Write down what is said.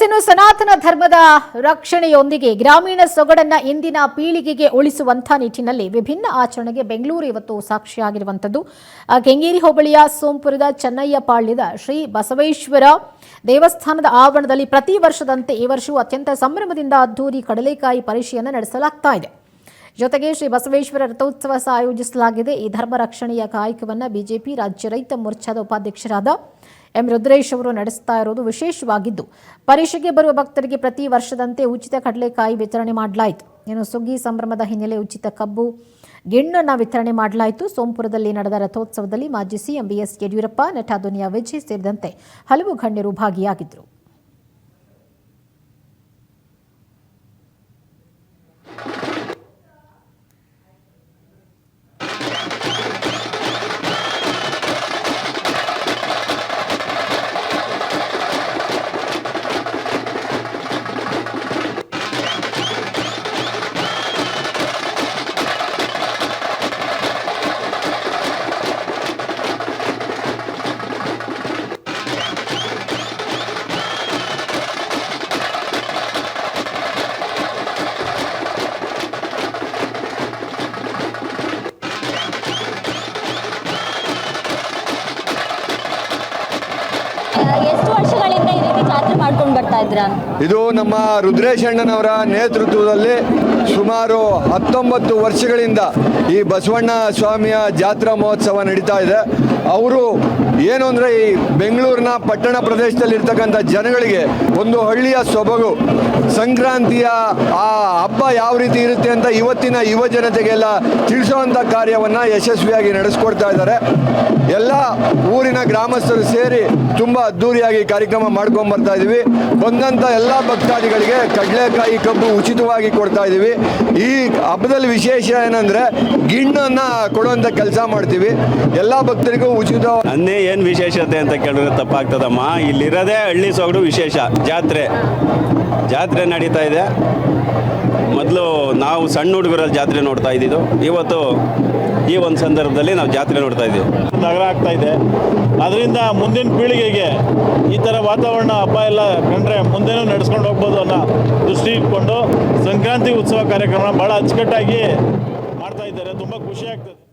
ಇನ್ನು ಸನಾತನ ಧರ್ಮದ ರಕ್ಷಣೆಯೊಂದಿಗೆ ಗ್ರಾಮೀಣ ಸೊಗಡನ್ನ ಇಂದಿನ ಪೀಳಿಗೆಗೆ ಉಳಿಸುವಂತಹ ನಿಟ್ಟಿನಲ್ಲಿ ವಿಭಿನ್ನ ಆಚರಣೆಗೆ ಬೆಂಗಳೂರು ಇವತ್ತು ಸಾಕ್ಷಿಯಾಗಿರುವಂತದ್ದು. ಕೆಂಗೇರಿ ಹೋಬಳಿಯ ಸೋಂಪುರದ ಚೆನ್ನಯ್ಯಪಾಳ್ಯದ ಶ್ರೀ ಬಸವೇಶ್ವರ ದೇವಸ್ಥಾನದ ಆವರಣದಲ್ಲಿ ಪ್ರತಿ ವರ್ಷದಂತೆ ಈ ವರ್ಷವೂ ಅತ್ಯಂತ ಸಂಭ್ರಮದಿಂದ ಅದ್ದೂರಿ ಕಡಲೆಕಾಯಿ ಪರಿಷೆಯನ್ನು ನಡೆಸಲಾಗ್ತಾ ಇದೆ. ಜೊತೆಗೆ ಶ್ರೀ ಬಸವೇಶ್ವರ ರಥೋತ್ಸವ ಆಯೋಜಿಸಲಾಗಿದೆ. ಈ ಧರ್ಮ ರಕ್ಷಣೆಯ ಕಾಯಕವನ್ನು ಬಿಜೆಪಿ ರಾಜ್ಯ ರೈತ ಮೋರ್ಚಾದ ಉಪಾಧ್ಯಕ್ಷರಾದ ಎಂ ರುದ್ರೇಶ್ ಅವರು ನಡೆಸ್ತಾ ಇರೋದು ವಿಶೇಷವಾಗಿದ್ದು, ಪರಿಷೆಗೆ ಬರುವ ಭಕ್ತರಿಗೆ ಪ್ರತಿ ವರ್ಷದಂತೆ ಉಚಿತ ಕಡಲೆಕಾಯಿ ವಿತರಣೆ ಮಾಡಲಾಯಿತು. ಇನ್ನು ಸುಗ್ಗಿ ಸಂಭ್ರಮದ ಹಿನ್ನೆಲೆ ಉಚಿತ ಕಬ್ಬು ಗಿಣ್ಣನ್ನು ವಿತರಣೆ ಮಾಡಲಾಯಿತು. ಸೋಂಪುರದಲ್ಲಿ ನಡೆದ ರಥೋತ್ಸವದಲ್ಲಿ ಮಾಜಿ ಸಿಎಂ ಬಿಎಸ್ ಯಡಿಯೂರಪ್ಪ, ನಟ ದುನಿಯಾ ವಿಜಯ್ ಸೇರಿದಂತೆ ಹಲವು ಗಣ್ಯರು ಭಾಗಿಯಾಗಿದ್ದರು. ಎಷ್ಟು ವರ್ಷಗಳಿಂದ ಈ ರೀತಿ ಜಾತ್ರೆ ಮಾಡ್ಕೊಂಡು ಬರ್ತಾ ಇದ್ದೀರಾ? ಇದು ನಮ್ಮ ರುದ್ರೇಶ್ ಅಣ್ಣನವರ ನೇತೃತ್ವದಲ್ಲಿ ಸುಮಾರು 19 ವರ್ಷಗಳಿಂದ ಈ ಬಸವಣ್ಣ ಸ್ವಾಮಿಯ ಜಾತ್ರಾ ಮಹೋತ್ಸವ ನಡೀತಾ ಇದೆ. ಅವರು ಏನು ಅಂದರೆ ಈ ಬೆಂಗಳೂರಿನ ಪಟ್ಟಣ ಪ್ರದೇಶದಲ್ಲಿರ್ತಕ್ಕಂಥ ಜನಗಳಿಗೆ ಒಂದು ಹಳ್ಳಿಯ ಸೊಬಗು, ಸಂಕ್ರಾಂತಿಯ ಆ ಹಬ್ಬ ಯಾವ ರೀತಿ ಇರುತ್ತೆ ಅಂತ ಇವತ್ತಿನ ಯುವ ಜನತೆಗೆಲ್ಲ ತಿಳಿಸುವಂಥ ಕಾರ್ಯವನ್ನು ಯಶಸ್ವಿಯಾಗಿ ನಡೆಸ್ಕೊಡ್ತಾ ಇದ್ದಾರೆ. ಎಲ್ಲ ಊರಿನ ಗ್ರಾಮಸ್ಥರು ಸೇರಿ ತುಂಬ ಅದ್ಧೂರಿಯಾಗಿ ಕಾರ್ಯಕ್ರಮ ಮಾಡ್ಕೊಂಡು ಬರ್ತಾ ಇದ್ದೀವಿ. ಬಂದಂಥ ಎಲ್ಲ ಭಕ್ತಾದಿಗಳಿಗೆ ಕಡಲೆಕಾಯಿ ಕಬ್ಬು ಉಚಿತವಾಗಿ ಕೊಡ್ತಾ ಇದ್ದೀವಿ. ಈ ಹಬ್ಬದಲ್ಲಿ ವಿಶೇಷ ಏನಂದರೆ ಗಿಣ್ಣನ್ನು ಕೊಡುವಂಥ ಕೆಲಸ ಮಾಡ್ತೀವಿ. ಎಲ್ಲ ಭಕ್ತರಿಗೂ ಉಚಿತ. ಅನ್ನೇ ಏನು ವಿಶೇಷತೆ ಅಂತ ಕೇಳಿದ್ರೆ ತಪ್ಪಾಗ್ತದಮ್ಮ. ಇಲ್ಲಿರೋದೇ ಹಳ್ಳಿ ಸೊಗಡು ವಿಶೇಷ. ಜಾತ್ರೆ ನಡೀತಾ ಇದೆ. ಮೊದಲು ನಾವು ಸಣ್ಣ ಹುಡುಗರಲ್ಲಿ ಜಾತ್ರೆ ನೋಡ್ತಾ ಇದ್ದಿದ್ದು, ಇವತ್ತು ಈ ಒಂದು ಸಂದರ್ಭದಲ್ಲಿ ನಾವು ಜಾತ್ರೆ ನೋಡ್ತಾ ಇದ್ದೀವಿ. ನಗರ ಆಗ್ತಾ ಇದೆ. ಅದರಿಂದ ಮುಂದಿನ ಪೀಳಿಗೆಗೆ ಈ ಥರ ವಾತಾವರಣ ಹಬ್ಬ ಎಲ್ಲ ಕಂಡ್ರೆ ಮುಂದೆನೂ ನಡೆಸ್ಕೊಂಡು ಹೋಗ್ಬೋದು ಅನ್ನೋ ದೃಷ್ಟಿ ಇಟ್ಕೊಂಡು ಸಂಕ್ರಾಂತಿ ಉತ್ಸವ ಕಾರ್ಯಕ್ರಮ ಭಾಳ ಅಚ್ಚುಕಟ್ಟಾಗಿ ಮಾಡ್ತಾ ಇದ್ದಾರೆ. ತುಂಬ ಖುಷಿ ಆಗ್ತದೆ.